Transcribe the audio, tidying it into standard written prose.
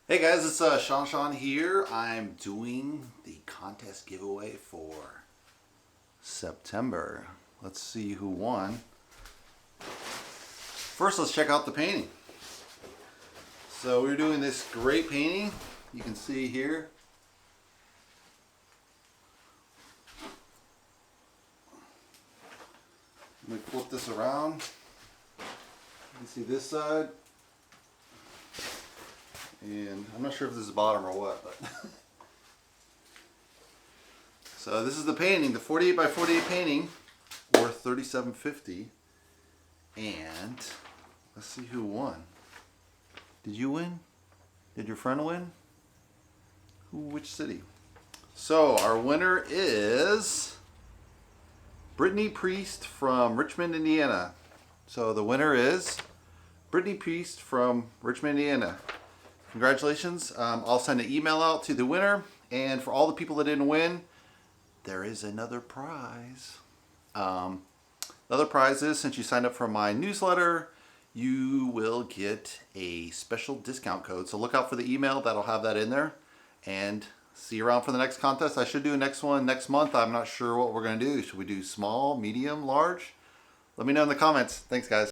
Hey guys, it's shawnshawn here. I'm doing the contest giveaway for September. Let's see who won. First, let's check out the painting. So we're doing this great painting. You can see here. Let me flip this around. You can see this side. And I'm not sure if this is the bottom or what, but so this is the painting, the 48 by 48 painting, worth $37.50. And let's see who won. Did you win? Did your friend win? Which city? So our winner is Brittany Priest from Richmond, Indiana. So the winner is Brittany Priest from Richmond, Indiana. Congratulations. I'll send an email out to the winner, and for all the people that didn't win, there is another prize. Another prize is, since you signed up for my newsletter, you will get a special discount code. So look out for the email. That'll have that in there. And see you around for the next contest. I should do a next one next month. I'm not sure what we're going to do. Should we do small, medium, large? Let me know in the comments. Thanks, guys.